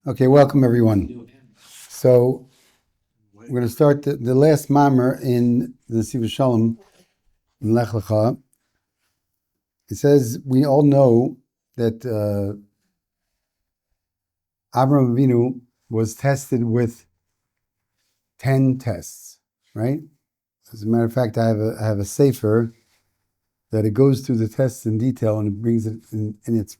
Okay, welcome everyone. So we're going to start the last mamar in the Nesivos Shalom in Lech. It says we all know that Avraham Avinu was tested with 10 tests, right? As a matter of fact, I have a sefer that it goes through the tests in detail and it brings it in its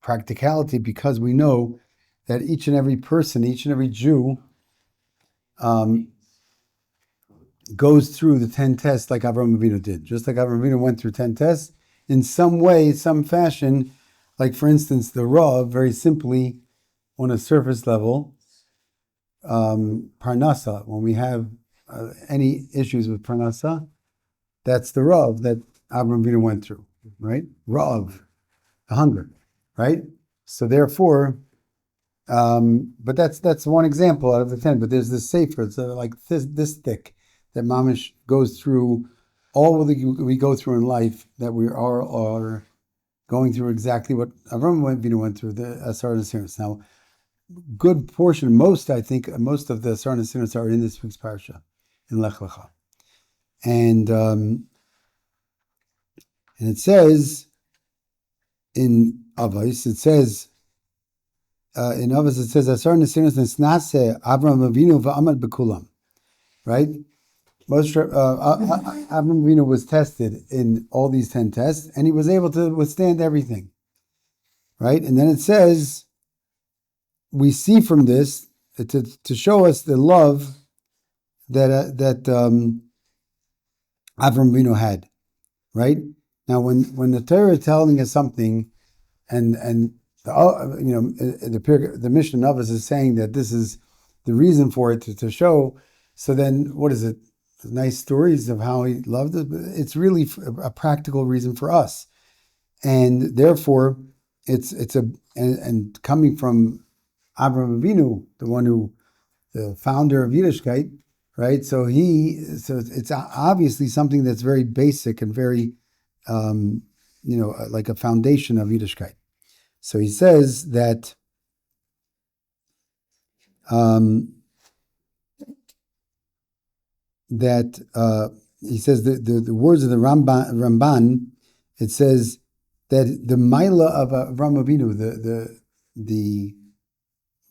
practicality, because we know that each and every person, each and every Jew, goes through the 10 tests like Avraham Avinu did. Just like Avraham Avinu went through 10 tests, in some way, some fashion, like for instance, the Rav, very simply, on a surface level, Parnasa, when we have any issues with Parnasa, that's the Rav that Avraham Avinu went through, right? Rav, the hunger, right? So therefore, but that's one example out of the 10. But there's this sefer, it's like this thick, that Mamish goes through all we go through in life, that we are going through exactly what Avraham Avinu went through, the Asar Nesiros. Now, good portion, most of the Asar Nesiros are in this week's Parsha, in Lech. And it says in Avos, Asar Nesiros Nesnase Avraham Avinu va'amad bekulam, right? Avraham Avinu was tested in all these 10 tests, and he was able to withstand everything, right? And then it says, we see from this to show us the love that Avraham Avinu had, right? Now, when the Torah is telling us something, and the mission of us is saying that this is the reason for it to show. So then, what is it? Nice stories of how he loved it. It's really a practical reason for us, and therefore, it's coming from Avraham Avinu, the founder of Yiddishkeit, right? So it's obviously something that's very basic and very, like a foundation of Yiddishkeit. So he says that. He says the words of the Ramban, it says that the Maila of Avraham Avinu, the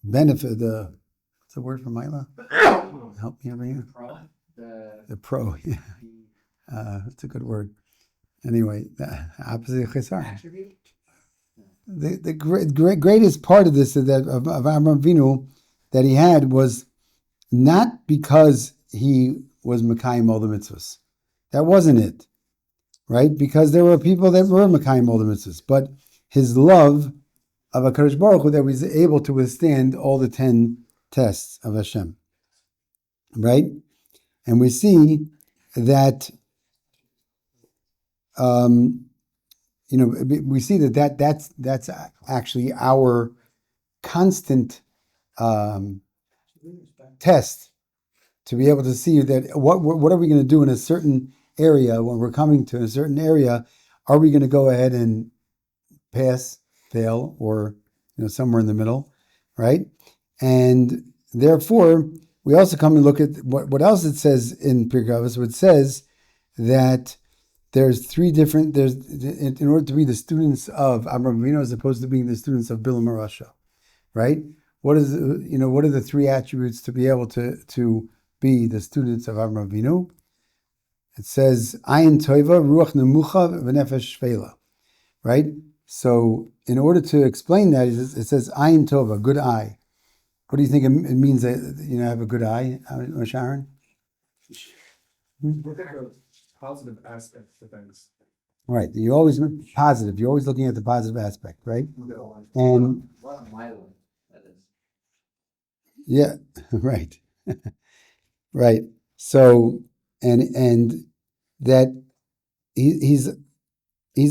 benefit, what's the word for Maila? Help me over here. The pro, yeah. That's a good word. Anyway, the opposite of Chesar. The greatest part of this, of Avraham Avinu, that he had, was not because he was Mekayim all the mitzvahs. That wasn't it, right? Because there were people that were Mekayim all the mitzvahs, but his love of HaKadosh Baruch Hu, that was able to withstand all the 10 tests of Hashem, right? And we see that, we see that's actually our constant test, to be able to see that what are we going to do in a certain area when we're coming to a certain area. Are we going to go ahead and pass, fail, or somewhere in the middle, right? And therefore, we also come and look at what else it says in Pirkei Avos. It says that there's three different. In order to be the students of Avraham Avinu as opposed to being the students of Bilam Rasha, right? What are the three attributes to be able to be the students of Avraham Avinu? It says Ayin Toiva, Ruach Nemucha, V'Nefesh Shvela, right? So in order to explain that, it says Ayin Tova, good eye. What do you think it means that have a good eye, Sharon? Look at the positive aspects of things. Right. You're always positive. You're always looking at the positive aspect, right? And what a mile that is. Yeah, right. Right. So and that he's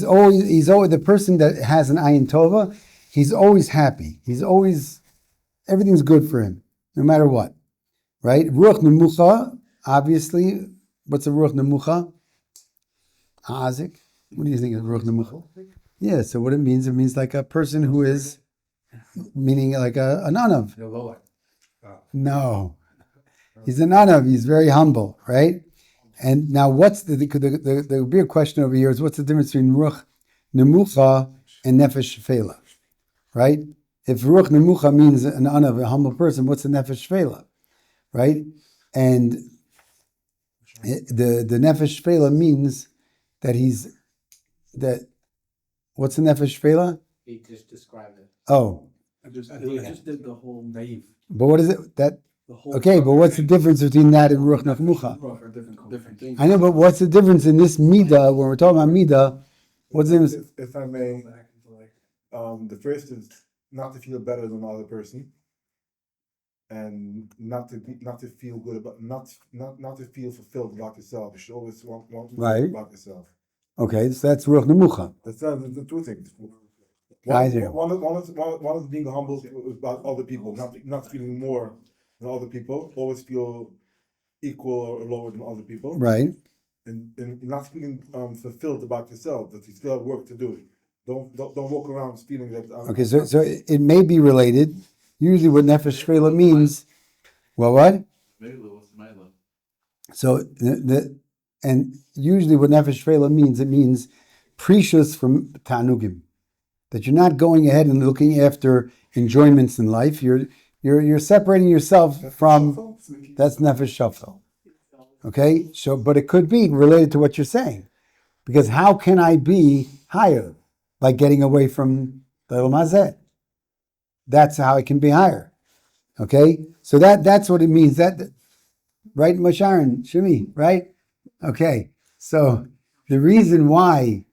always the person that has an ayin tova. He's always happy. Everything's good for him, no matter what. Right? Ruach nemucha. Obviously, what's a ruach nemucha? Azik. What do you think of ruach nemucha? Yeah. So what it means like a person who is meaning like an anav. The low light. No, he's an anav. He's very humble, right? And now, what's the big question over here is what's the difference between ruach nemucha and nefesh shefela, right? If ruach nemucha means an anav, a humble person, what's the nefesh shefela, right? And the nefesh shefela means that what's the nefesh shefela? He just described it. Oh, I just did the whole naive. but what is it? That The whole okay? But what's the difference between that and ruach nemucha? Are different things. I know, but what's the difference in this midah when we're talking about midah? What's the difference? If I may, the first is not to feel better than the other person, and not to feel good about not to feel fulfilled about yourself. You should always want to feel Right. about yourself. Okay, so that's ruach nemucha. That's the two things. I see. One is being humble about other people, not feeling more than other people. Always feel equal or lower than other people. Right. And not feeling fulfilled about yourself, that you still have work to do. Don't walk around feeling that. Okay, so it may be related. Usually, what nefesh shefela means, well, what? So and usually, what nefesh shefela means, it means precious from tanugim, that you're not going ahead and looking after enjoyments in life. You're separating yourself from. That's nefesh shefela. Okay, so but it could be related to what you're saying, because how can I be higher? By getting away from the Mazeh. That's how it can be higher. Okay? So that's what it means. That right, Masharon, Shimi, right? Okay. So the reason why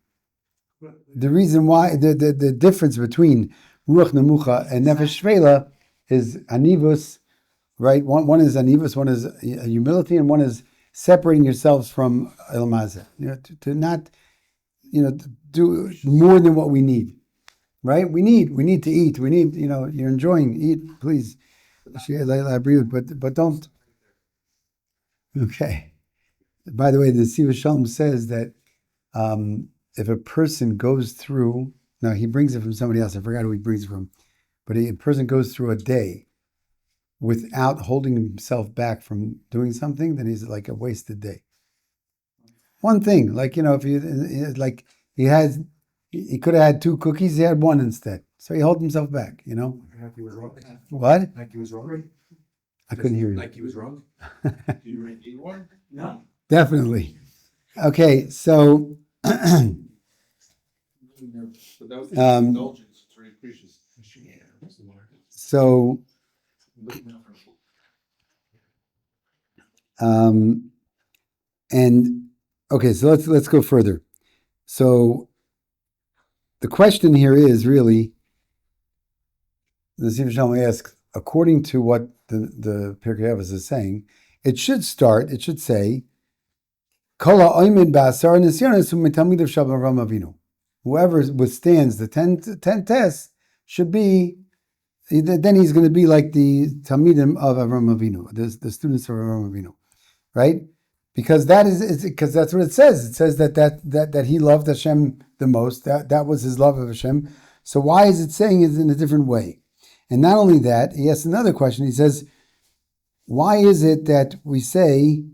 the difference between Ruach Nemucha and Nefesh Shvela is anivus, right? One is anivus, one is humility, and one is separating yourselves from El Mazeh. To not do more than what we need, right? We need to eat. We need, you're enjoying, eat, please. But don't. Okay. By the way, the Nesivos Shalom says that if a person goes through, now he brings it from somebody else, I forgot who he brings it from, but a person goes through a day without holding himself back from doing something, then he's like a wasted day. One thing, if he could have had 2 cookies, he had 1 instead. So he held himself back, Like he was wrong. What? Like he was wrong. I couldn't hear you. Like he was wrong. Do you really need one? No. Definitely. Okay, so But that was indulgence. It's very precious. so and okay, so let's go further. So the question here is really, the Nesivos Shalom asks, according to what the Pirkei Avos is saying, it should say, whoever withstands the 10 tests should be, then he's going to be like the Talmidim of Avram Avinu, the students of Avram Avinu, right? Because because that's what it says. It says that he loved Hashem the most. That was his love of Hashem. So why is it saying it in a different way? And not only that, he asks another question. He says, why is it that we say,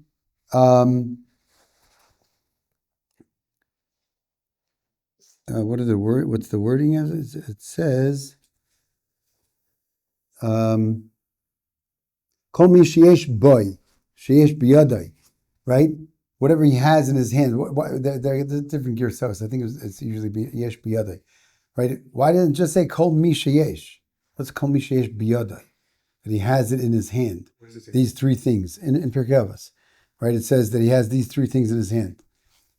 what's the wording of it? It says, Kol mi sheyesh boy, sheyesh biyadai, right? Whatever he has in his hand. They're different Gairshon. I think it's usually yesh biyadai, right? Why didn't it just say Kol mi sheyesh? What's Kol mi sheyesh biyadai? That he has it in his hand. These 3 things in Pirkei Avos, right? It says that he has these 3 things in his hand,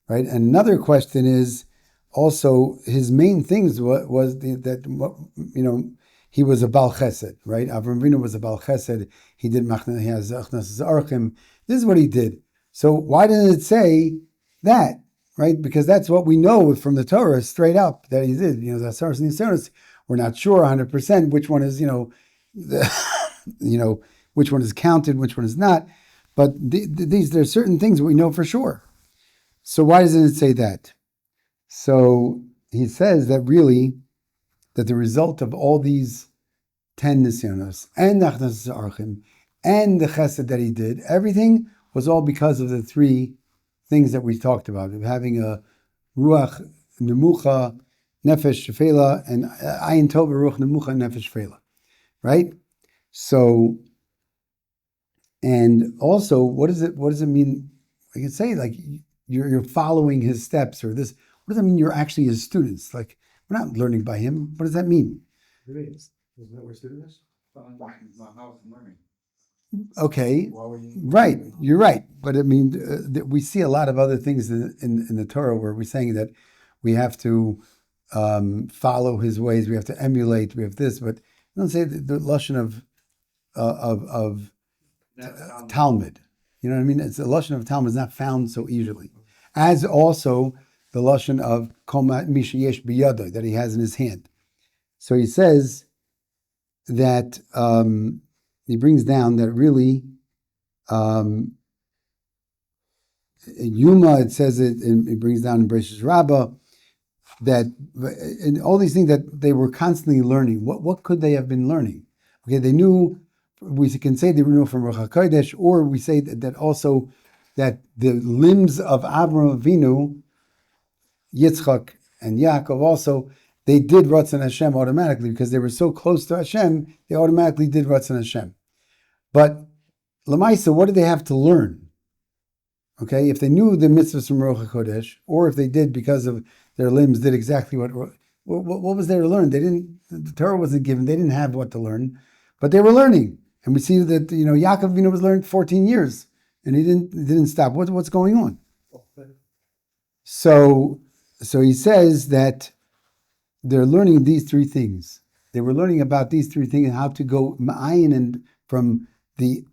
right? And another question is also his main things was that he was a Bal Chesed, right? Avram Avinu was a Bal Chesed. He did he has Achnas Archim. This is what he did. So why didn't it say that, right? Because that's what we know from the Torah straight up that he did. The Asaros and Nisaros, we're not sure 100% which one is, which one is counted, which one is not. But there's certain things we know for sure. So why doesn't it say that? So he says that really, that the result of all these 10 nisyonos, and the achnasas archim, and the chesed that he did, everything was all because of the three things that we talked about, of having a ruach nemucha, nefesh shefela, and ayin tova ruach nemucha, nefesh shefela, right? So, and also, what does it mean? I can say like you're following his steps, or this. What does that mean? You're actually his students. Like we're not learning by him. What does that mean? It is. Isn't that where student is? Learning. Okay, Why were you? right. You're right. But I mean, we see a lot of other things in the Torah where we're saying that we have to follow his ways. We have to emulate. We have this, but don't say the lashon of Talmud. You know what I mean? It's the lashon of Talmud is not found so easily, as also the lashon of kol misha yesh biyado that he has in his hand. So he says that he brings down that really Yuma. It says it brings down in Bereshis Rabbah that and all these things that they were constantly learning. What could they have been learning? Okay, they knew. We can say they knew from Ruach HaKodesh, or we say that also that the limbs of Avraham Avinu, Yitzchak, and Yaakov also, they did Ratzon Hashem automatically because they were so close to Hashem, they automatically did Ratzon Hashem. But Lamaisa, what did they have to learn? Okay, if they knew the mitzvahs from Ruach HaKodesh, or if they did because of their limbs did exactly what was there to learn? They didn't. The Torah wasn't given. They didn't have what to learn, but they were learning. And we see that Yaakov was learned 14 years, and he didn't stop. What's going on? So he says that they're learning these three things. They were learning about these three things and how to go ma'ayin and from the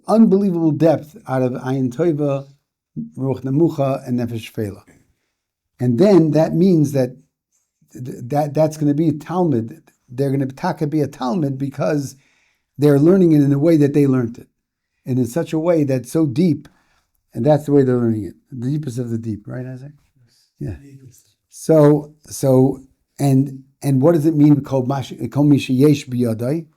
unbelievable depth out of ayin tova, ruach nemucha, and nefesh shefela. And then that means that's going to be a Talmud. They're going to be a Talmud because they're learning it in the way that they learned it, and in such a way that's so deep, and that's the way they're learning it. The deepest of the deep, right, Isaac? Yeah. So and what does it mean? Kol misha yesh biyadai,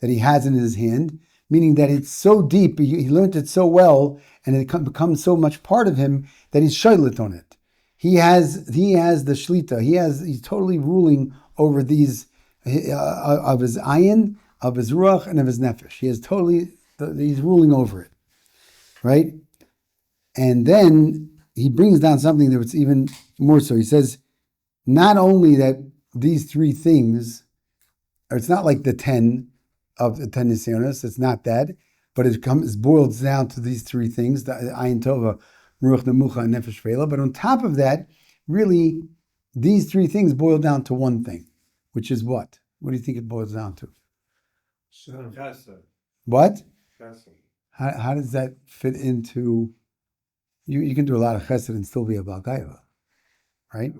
that he has in his hand, meaning that it's so deep, he learned it so well, and it becomes so much part of him that he's shaylit on it. He has the shlita. He's totally ruling over these of his ayin, of his ruach, and of his nefesh. He's ruling over it, right? And then he brings down something that's even more so. He says, not only that these three things, or it's not like the 10 of the 10 nisyonos, it's not that, but it boils down to these three things, the ayin tova, ruach nemucha, and nefesh shefela. But on top of that, really, these three things boil down to one thing, which is what? What do you think it boils down to? What? How does that fit into? You can do a lot of chesed and still be a Baal Gaiva, right?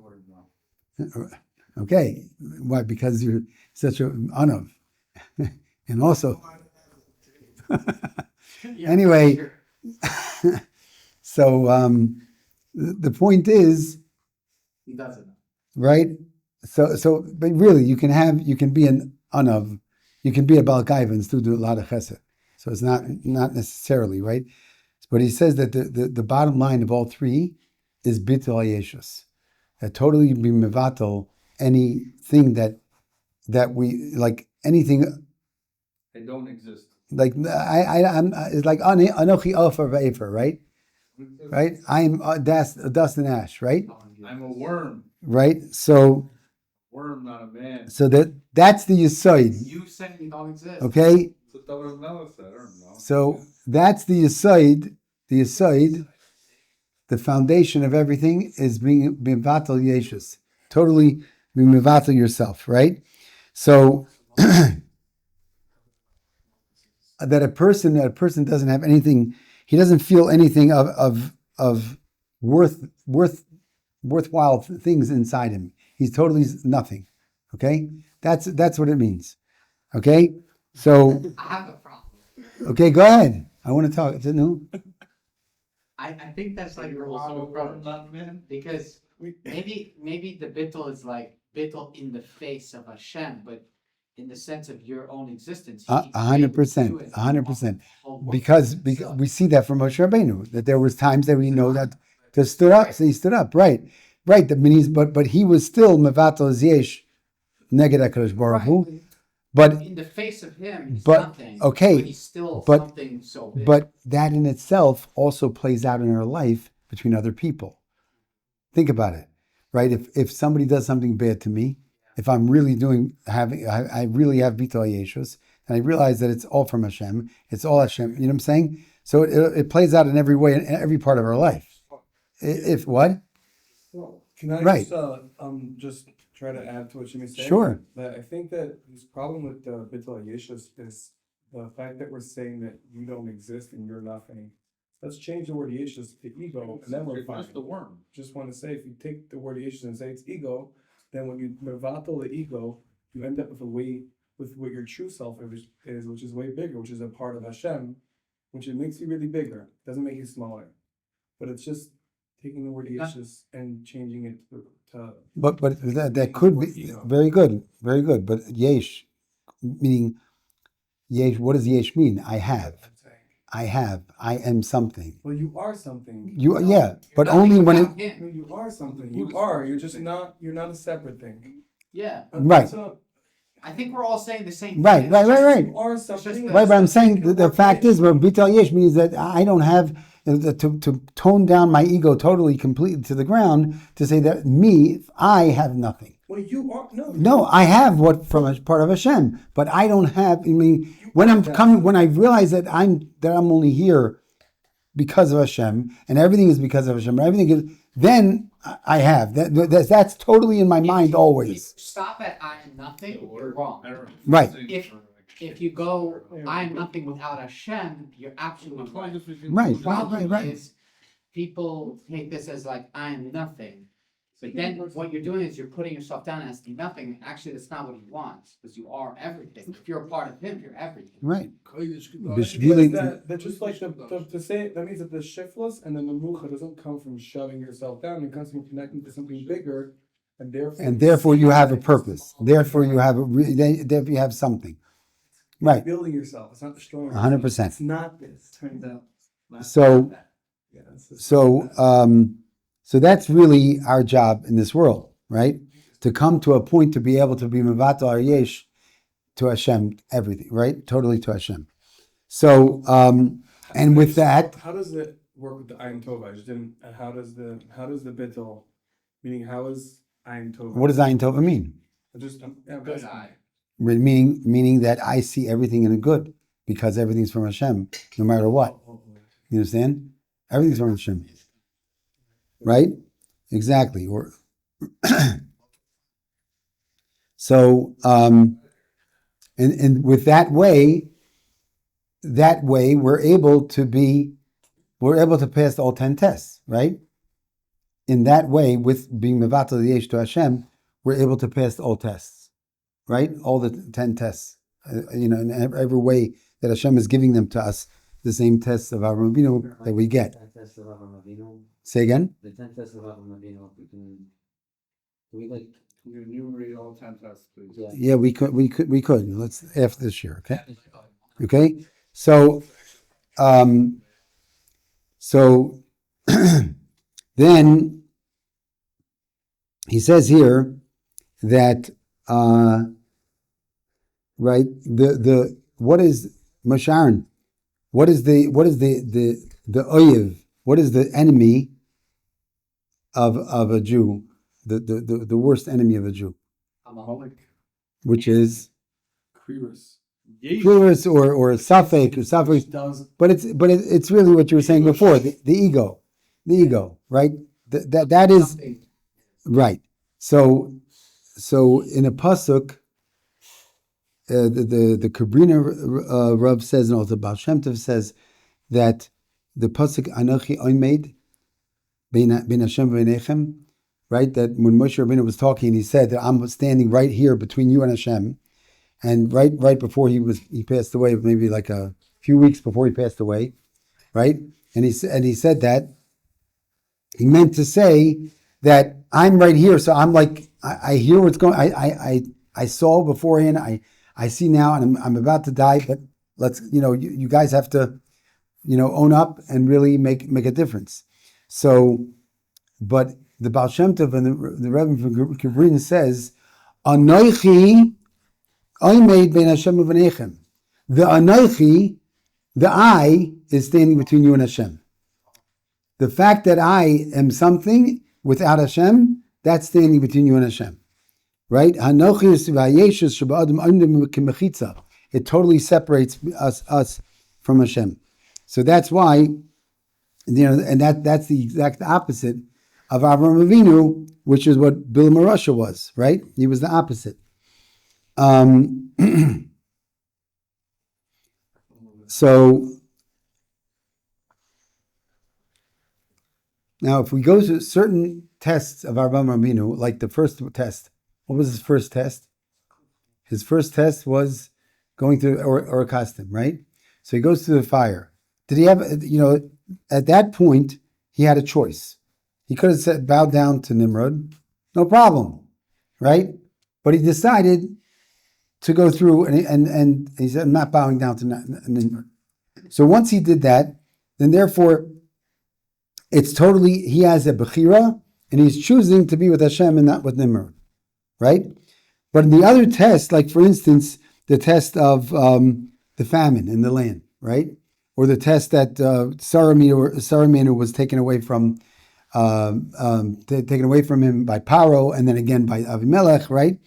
Okay, why? Because you're such an anav, and also. Anyway, so the point is, He doesn't. right? So, but really, you can be an anav, you can be a Baal Gaiva and still do a lot of chesed. So it's not necessarily, right? But he says that the bottom line of all three is bitul yeshus, that totally be mevatel anything that we like, anything. They don't exist. Like I'm it's like anochi ofer v'efer, right? Right? I'm dust and ash, right? I'm a worm. Right? So Worm, not a man. so that's the yisoid. You saying he don't exist. Okay? So that was Melissa, I don't know. So that's the yisoid. The yisoid, the foundation of everything is being mevatel yeshus. Totally being mevatel yourself, right? So that a person doesn't have anything, he doesn't feel anything of worthwhile things inside him. He's totally nothing. Okay? That's what it means. Okay? So I have a problem. okay, go ahead. I want to talk. Is it new? I think that's like You're the also a whole worm, problem. not a man. Because maybe the bittul is like bittul in the face of Hashem, but in the sense of your own existence. 100%, 100%. Because we see that from Moshe Rabbeinu, that there was times that we know that he stood up. So he stood up, right? That means, but he was still mevatel yesh neged HaKadosh Baruch Hu. But in the face of him, he's but nothing. okay, But he's still but something so big. but that in itself also plays out in our life between other people. Think about it, right? If somebody does something bad to me, if I'm really I really have bittul yeshus, and I realize that it's all from Hashem, it's all Hashem. You know what I'm saying? So it plays out in every way, in every part of our life. If what? Can I Right. just try to add to what Jimmy's saying? Sure. That I think that this problem with the bittul yeshus is the fact that we're saying that you don't exist and you're nothing. Let's change the word yeshus to ego, and then we're fine. The worm. Just want to say, if you take the word yeshus and say it's ego, then when you mevatel the ego, you end up with what your true self is, which is way bigger, which is a part of Hashem, which it makes you really bigger. Doesn't make you smaller, but it's just taking the word yeshus and changing it to. But that could be very good, very good. But yesh, meaning yesh. What does yesh mean? I have. I am something. Well, you are something. But only when it. No, you are something. You are. You're just not. You're not a separate thing. Yeah. Right. So, I think we're all saying the same thing. Right. you are something. Right, but I'm saying the fact is, where bittul yesh means that I don't have to tone down my ego totally, completely to the ground to say that I have nothing. Well, you are No, I have what from a part of Hashem, but I don't have. I mean, when I realize that I'm only here because of Hashem, and everything is because of Hashem, then I have that's totally in my mind always. If you stop at I am nothing, you're wrong. Right. If you go I am nothing without Hashem, you're absolutely right. Right. The problem is people take this as like I am nothing. But then what you're doing is you're putting yourself down as nothing. Actually, that's not what he wants, because you are everything. If you're a part of him, you're everything. Right. That just like to say that means that the shiftless and then the mucha doesn't come from shoving yourself down. It comes from connecting to something bigger, and therefore you have a purpose. Therefore you have something. Right. Building yourself. It's not destroying. 100%. It's not this. Turns out. So that's really our job in this world, right? To come to a point to be able to be mevatel our yesh to Hashem, everything, right? Totally to Hashem. So, and with that, how does it work with the Ayin Tova? I just didn't. How does the bittul? Meaning, how is Ayin Tova? what does Ayin Tova mean? Good eye. Meaning that I see everything in a good because everything's from Hashem, no matter what. You understand? Everything's from Hashem. Right? Exactly. Or so and with that way we're able to pass all 10 tests, right? In that way, with being mevatel yesh to Hashem, we're able to pass all tests, right? All the 10 tests, in every way that Hashem is giving them to us, the same tests of Avraham Avinu that we get. Say again? The 10 tests of Avraham Avinu, You enumerate all 10 tests, please. Yeah, we could. Let's after this year, okay? Okay? So then he says here that right, the what is Masharon? What is the oyev? What is the enemy of a Jew? The worst enemy of a Jew, which is Curious or Safek or Safek, but it's really what you were saying before, the ego, right? That is right. So in a pasuk, the Kabrina Rav says, and also Baal Shem Tov says that the pasuk Anochi Oimed Bein Hashem v'Einechem, right? That when Moshe Rabbeinu was talking, he said that I'm standing right here between you and Hashem. And right before he passed away, maybe like a few weeks before he passed away, right? And he said that he meant to say that I'm right here, so I'm like I hear what's going. I saw beforehand. I see now, and I'm about to die, but let's, you guys have to, own up and really make a difference. So, but the Baal Shem Tov and the Rebbe from Kivrin says, Anoichi oimed ben Hashem u'v'nechem. The Anoichi, the I, is standing between you and Hashem. The fact that I am something without Hashem, that's standing between you and Hashem. Right? It totally separates us from Hashem. So that's why, and that's the exact opposite of Avraham Avinu, which is what Bilam Arasha was, right? He was the opposite. So now, if we go to certain tests of Avraham Avinu, like the first test, what was his first test? His first test was going through or custom, right? So he goes through the fire. Did he have, at that point, he had a choice. He could have said, bow down to Nimrod, no problem, right? But he decided to go through, and he said, I'm not bowing down to Nimrod. So once he did that, then therefore, it's totally, he has a Bechira, and he's choosing to be with Hashem and not with Nimrod, right? But in the other test, like for instance, the test of the famine in the land, right? Or the test that Saramina was taken away from him by Paro, and then again by Avimelech, right?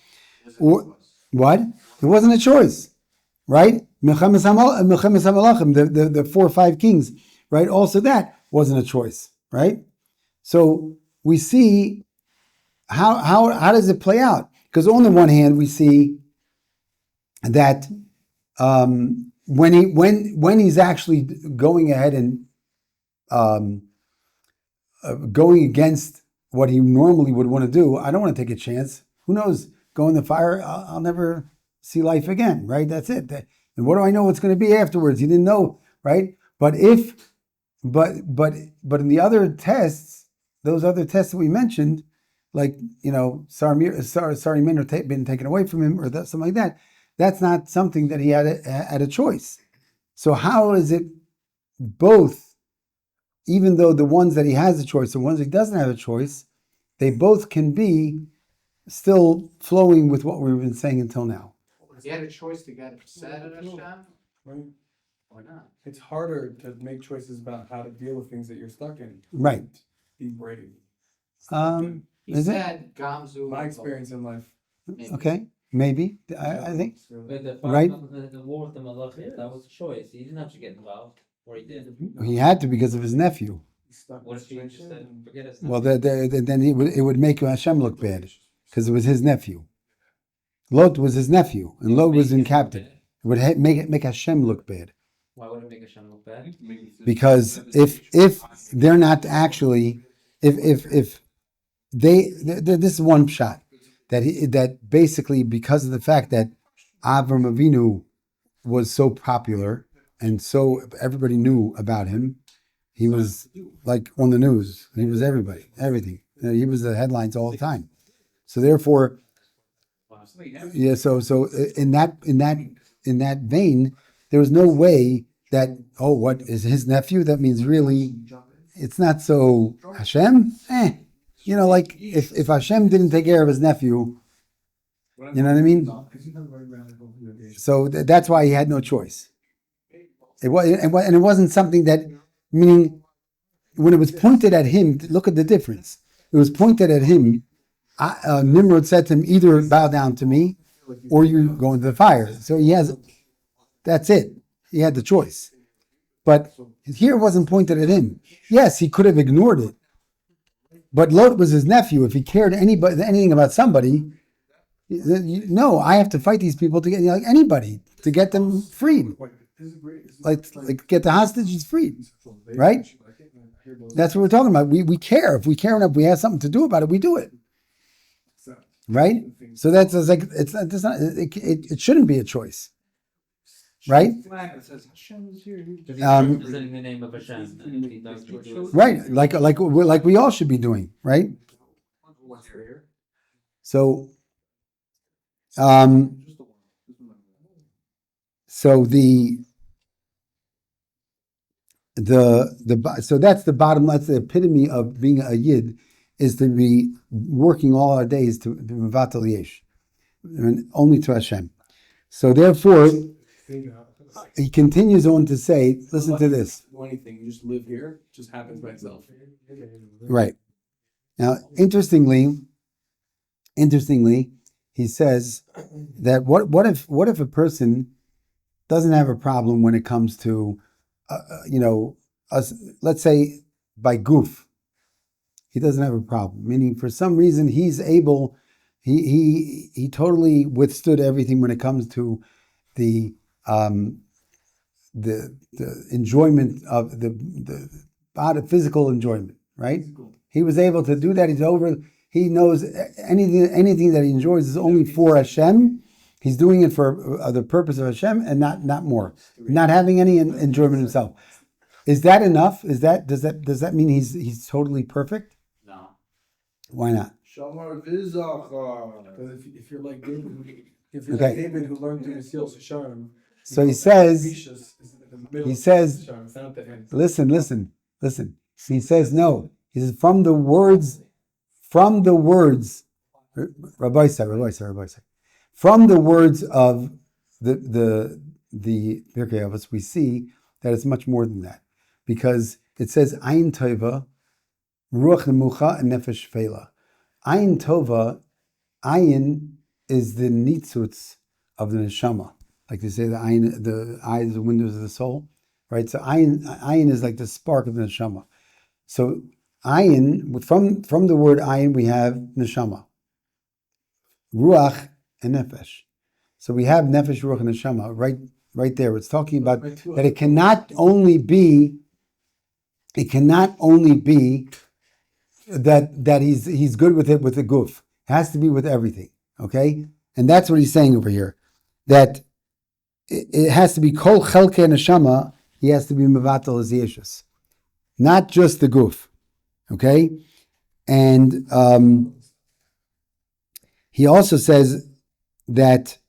Or what? It wasn't a choice, right? Milchemes HaMelachim, the 4 or 5 kings, right? Also that wasn't a choice, right? So we see how does it play out? Because on the one hand, we see that when he's actually going ahead and going against what he normally would want to do, I don't want to take a chance. Who knows? Go in the fire, I'll never see life again, right? That's it. And what do I know what's going to be afterwards? He didn't know, right? But in the other tests, those other tests that we mentioned, like, Sarimir been taken away from him or something like that, that's not something that he had a choice. So how is it both, even though the ones that he has a choice, the ones he doesn't have a choice, they both can be still flowing with what we've been saying until now? He had a choice to get upset at Hashem. Right? Why not? It's harder to make choices about how to deal with things that you're stuck in. Right. Be brave. He Is it? said, Gamzu. My experience in life. Okay, maybe. I think. But the Right. the war with the Malachim, that was a choice. He didn't have to get involved, or he did. He had to because of his nephew. He's stuck What with if he just shit said, and- forget us? Well, then it would make Hashem look bad because it was his nephew. Lot was his nephew, and Lot was in captive. It would make Hashem look bad. Why would it make Hashem look bad? Because if they're not actually, if they, this is one shot that basically because of the fact that Avram Avinu was so popular and so everybody knew about him, he was like on the news. He was everything. He was the headlines all the time. So therefore, yeah. So in that vein, there was no way that, what is his nephew? That means really, it's not so Hashem. Like if Hashem didn't take care of his nephew, you know what I mean? So that's why he had no choice. It wasn't something that, meaning when it was pointed at him, look at the difference. It was pointed at him. Nimrod said to him, either bow down to me or you go into the fire. So that's it. He had the choice. But here it wasn't pointed at him. Yes, he could have ignored it. But Lot was his nephew. If he cared anything about somebody, no, I have to fight these people to get anybody to get them freed. Like get the hostages freed, right? That's what we're talking about. We care. If we care enough, we have something to do about it. We do it, right? So that's like it shouldn't be a choice, right? Representing the name of Hashem. And if he does do it, Right, like we all should be doing, right? So, So so that's the bottom. That's the epitome of being a yid, is to be working all our days to mevatel yesh, and only to Hashem. So therefore, he continues on to say, listen to this. Do anything, you just live here, it just happens by itself. Right. Now, interestingly, he says that what if a person doesn't have a problem when it comes to, us, let's say by goof, he doesn't have a problem. Meaning, for some reason, he's able, he totally withstood everything when it comes to the enjoyment of the body, physical enjoyment, right? He was able to do that. He knows anything that he enjoys is only for Hashem. He's doing it for the purpose of Hashem and not more. Not having any enjoyment himself. Is that enough? Does that mean he's totally perfect? No. Why not? Because if you're like David, Okay. David who learned to Nesivos Shalom, So he says, listen. He says no. He says from the words, Rabbi said, from the words of the Pirkei Avos, we see that it's much more than that, because it says Ayin Tova, Ruach Nemucha, and Nefesh Shfela. Ayin Tova, Ayin is the nitzutz of the neshama, like they say the eyes, the windows of the soul, right? So ayin is like the spark of the neshama. So ayin, from the word ayin, we have neshama, ruach, and nefesh. So we have nefesh, ruach, and neshama right there. It's talking about that it cannot only be that he's good with it with the guf. It has to be with everything. Okay, and that's what he's saying over here. That it has to be kol chelkei neshama. He has to be mevatel as yeshus, not just the guf. Okay, and he also says that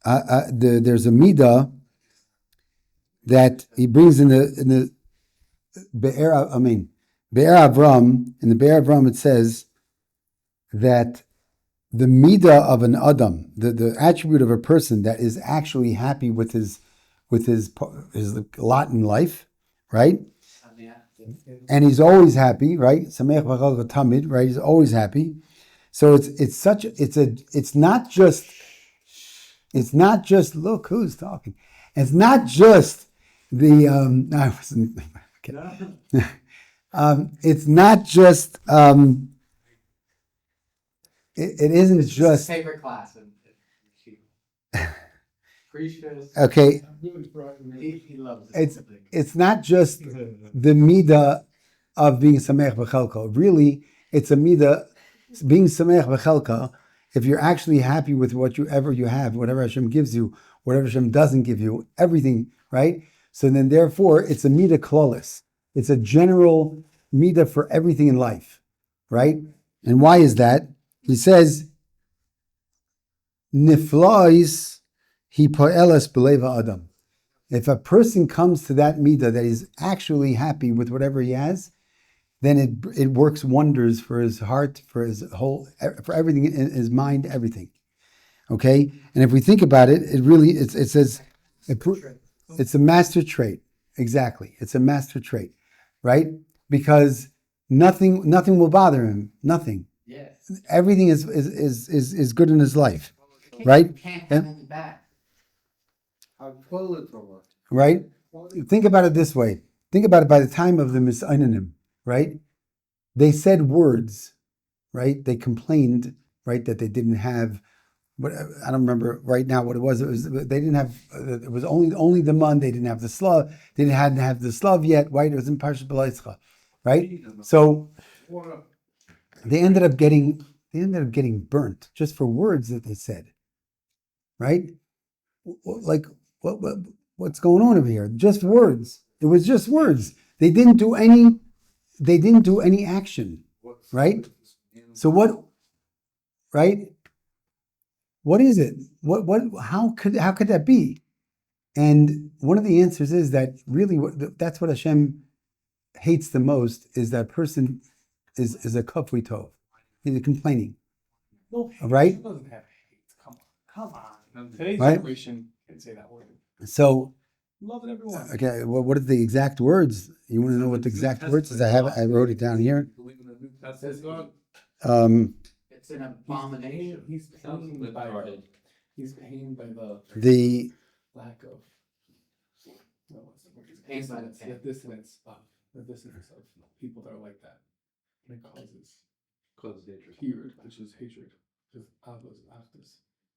there's a midah that he brings in the Be'er Avram. In the Be'er Avram it says that the midah of an adam, the attribute of a person that is actually happy with his lot in life, right? And he's always happy, right? Sameach v'chol tamid, right? He's always happy. So it's not just look who's talking. It's not just the I wasn't okay. It's not just it isn't just favorite class. okay. He loves it. It's not just the midah of being samech v'chelka. Really, it's a midah being samech v'chelka. If you're actually happy with whatever you have, whatever Hashem gives you, whatever Hashem doesn't give you, everything, right? So then, therefore, it's a midah klolis. It's a general midah for everything in life, right? And why is that? He says, "Niflais he poelas b'leva adam." If a person comes to that midah that he's actually happy with whatever he has, then it works wonders for his heart, for his whole, for everything in his mind, everything. Okay, and if we think about it, it says it's a master trait. Exactly, it's a master trait, right? Because nothing will bother him. Nothing. Yes. Everything is good in his life, right? Can't have any bad. Right? Think about it this way. Think about it by the time of the Misainanim, right? They said words, right? They complained, right, that they didn't have, what I don't remember right now what it was. They didn't have, it was only the man, they didn't have the slav, they hadn't have the slav yet, right? It was in Parsha B'Leischa, right? So they ended up getting burnt just for words that they said, right? Like, what's going on over here? Just words. It was just words. They didn't do any action, right? So what, right? What is it? How could that be? And one of the answers is that really that's what Hashem hates the most, is that person is a kafui tov. He's complaining. No, Right? Hashem doesn't have hate. Come on. Today's Right? generation can say that word. So, Loving everyone. okay, well, what are the exact words? You want to know what the exact words is? I wrote it down here. Believe in the New Testament God. It's an abomination. He's Sounds pained by retarded. he's pained by The lack of no, what's the word? Pained by the The pain. dissonance of people that are like that. And it causes Cause hatred. hatred, which is hatred. Because avos, after.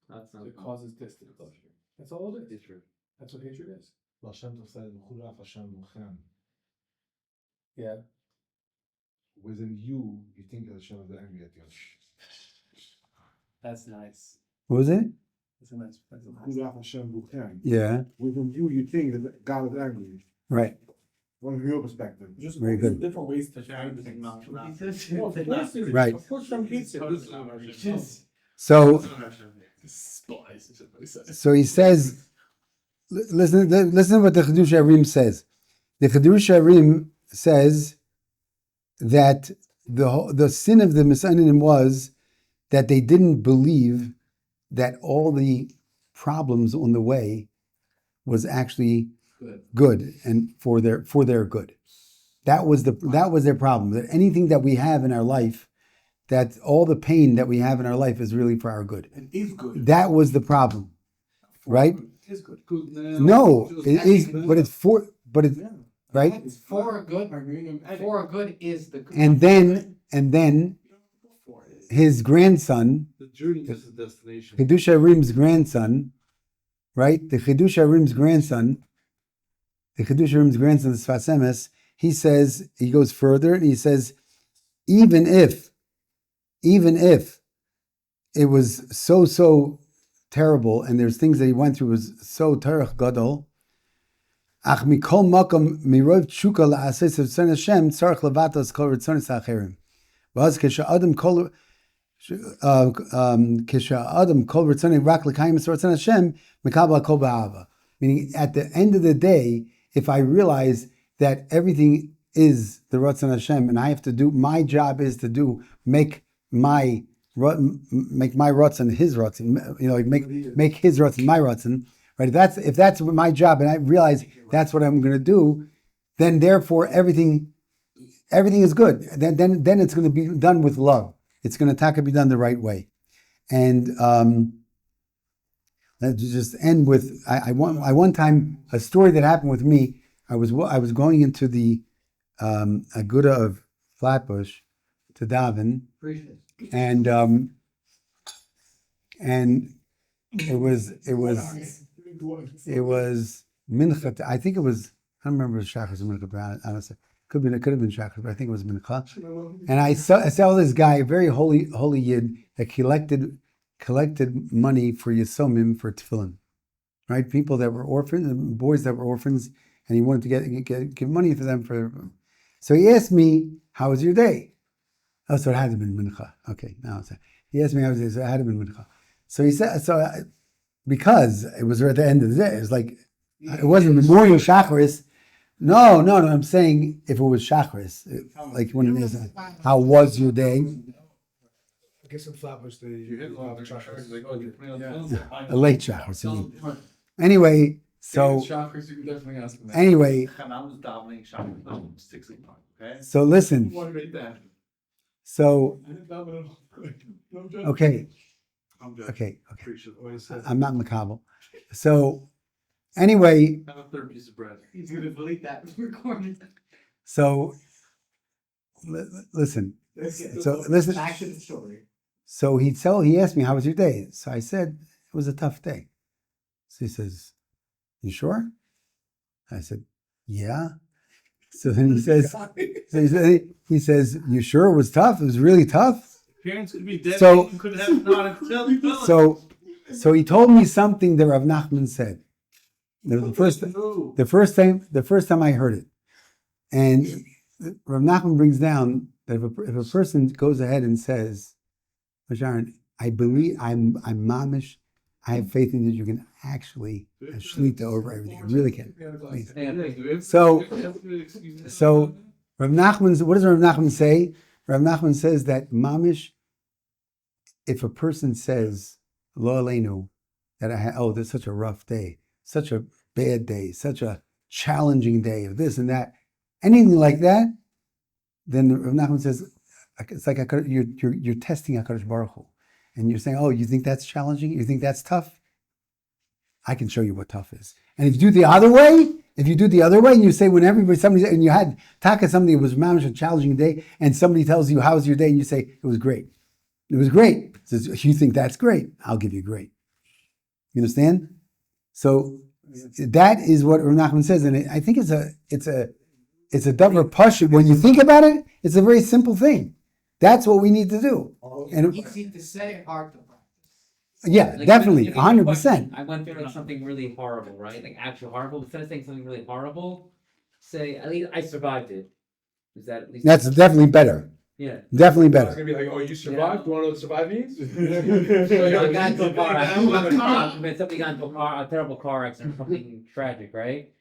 That's not. It causes distance. That's all it is. Hatred. That's what hatred is. Yeah. Within you think that Hashem is angry at you. That's nice. what was it? That's a nice. That's a nice. Chulaf Hashem Buchen. Yeah, Within you think that God is angry. right. From your perspective. Just Very good. different ways to find things. No, of course it is. Right. Of course, some hates it. So he says, listen to what the Chidush Arim says. The Chidush Arim says that the sin of the Messianim was that they didn't believe that all the problems on the way was actually good and for their good. That was their problem. That anything that we have in our life, that all the pain that we have in our life is really for our good. It is good. That was the problem, right? It is good. No, it is, but it's right. It's for a good. For a good is the good. And then his grandson, The journey is the destination. Chidush Arim's grandson, right? The Chidush Arim's grandson, the Sfas Emes, he goes further and he says, even if it was so terrible and there's things that he went through was so terach gadol, ach mikol makom mirov tshuka la'aseh tzon Hashem tzarich levatos kol ritzonos ha'acherim. V'az k'sha'adam kol ritzonih rak l'kayim tzon Hashem mikabel kol ba'ava. Meaning, at the end of the day, if I realize that everything is the Ratzon Hashem, and I have to do, my job is to make my Ratzon his Ratzon, make his Ratzon my Ratzon, right? If that's my job, and I realize that's what I'm going to do, then therefore everything is good. Then it's going to be done with love. It's going to be done the right way, and let's just end with I one time a story that happened with me. I was going into the Aguda of Flatbush to daven, and it was mincha. I think it was, I don't remember if it was shachar or mincha, but I don't say. It could have been shachar, but I think it was mincha. And I saw this guy, a very holy yid, that collected money for Yisomim for tefillin, right? People that were orphans, boys that were orphans, and he wanted to give money for them. So he asked me, "How was your day?" Oh, so it had to have been mincha. Okay, now he asked me how was it, so it had to have been mincha. So he said, because it was at the end of the day, it was like it wasn't memorial shacharis. No. I'm saying if it was shacharis, like when it is, how was your day? I guess in Flatbush they A late shacharis. Anyway, so Chakras, you can definitely ask them that. anyway, Chanam's davening shachar 6 o'clock. Okay. so listen. One right there. So I didn't daven at all. No joke. okay. I'm good. Okay. Appreciate what he said. I'm not makabel. So anyway, Have a third piece of bread. He's gonna delete that recording. so listen. So listen. Back to the story. So he asked me, "How was your day?" So I said, "It was a tough day." So he says, "You sure?" I said, "Yeah." So then he says, "You sure it was tough? It was really tough." Parents could be dead. So- and could have not until So he told me something that Rav Nachman said. The first time I heard it, and Rav Nachman brings down that if a person goes ahead and says, "Sharon, I believe I'm mamish, I have faith in you. You can actually have shlita over everything. You really can. Please. So Rav Nachman, what does Rav Nachman say? Rav Nachman says that mamish, if a person says, Lo Aleinu, that there's such a rough day, such a bad day, such a challenging day of this and that, anything like that, then Rav Nachman says, it's like you're testing HaKadosh Baruch Hu. And you're saying, oh, you think that's challenging? You think that's tough? I can show you what tough is. And if you do the other way, and you say and you had taka something, it was mamish a challenging day, and somebody tells you, how's your day? And you say, it was great. It was great. Says, if you think that's great, I'll give you great. You understand? So that is what Rav Nachman says, and I think it's a davar pashut. When you think about it, it's a very simple thing. That's what we need to do. And Easy to say, hard to practice. yeah, Like, definitely, if you give me a 100%. question, I went through like something really horrible, right? Like actual horrible. Instead of saying something really horrible, say at least I survived it. Is that at least That's definitely better. yeah? Definitely It's better. gonna be like, oh, you survived? You wanna know what survive means? Somebody got into a car accident. Somebody got into a terrible car accident, something tragic, right?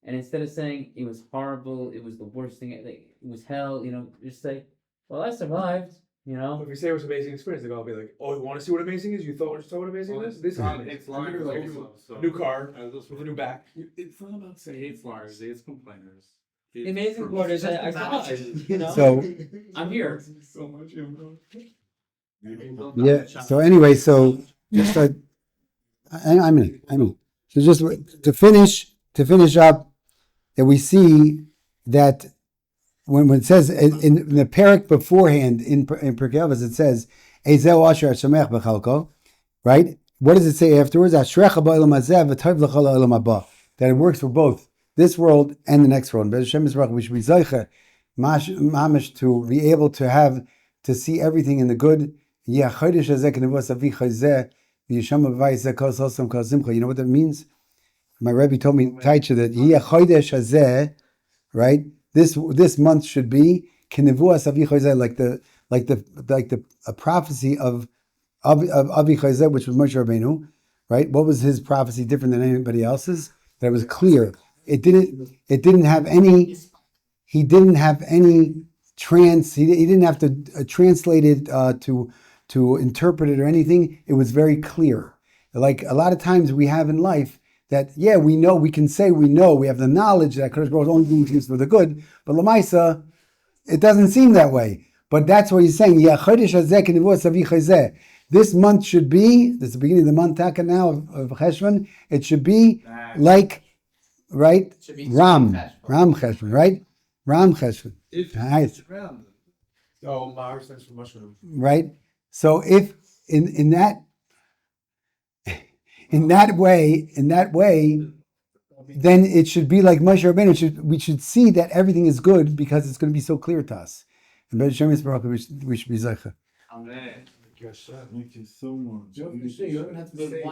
And instead of saying it was horrible, it was the worst thing, it was hell, just say, well, I survived, If you say it was an amazing experience, they're gonna be like, oh, you wanna see what amazing is? You saw what amazing is? This is It's amazing. Like, a new car with a new back. It's not about saying hate flyers, it's complainers. the amazing part is I survived, So I'm here. So much, yeah. So anyway, so just I'm in. So just to finish up, that we see that when it says in the parak beforehand in Pirkei Avos, it says Ezeu asher shemech b'chalko, right? What does it say afterwards? Ashrecha ba'olam hazeh v'tov l'cha la'olam haba. That it works for both this world and the next world. Be'ez Hashem Yisbarach, we should be zeicha mamish to be able to see everything in the good. You know what that means? My Rabbi told me Taicha that right? This month should be like the a prophecy of Avi Chayzeh, which was Moshe Rabbeinu, right? What was his prophecy different than anybody else's? That it was clear. It didn't have any. He didn't have any he didn't have to translate it to interpret it or anything. It was very clear. Like a lot of times we have in life that, yeah, we know, we can say we know, we have the knowledge that Kadosh Baruch Hu is only doing things for the good, but Lamaisa, it doesn't seem that way. But that's what he's saying. This month should be, this is the beginning of the month Taka now of Cheshvan, it should be like, right? Ram Cheshvan, right? Ram Cheshvan. Right. Oh, Mars stands for mushroom. Right? So if in that way, then it should be like Moshe Rabbeinu. We should see that everything is good because it's going to be so clear to us. And Be'ez Hashem Yisbarach, we should be zeicha. Thank you so much. You don't even have to say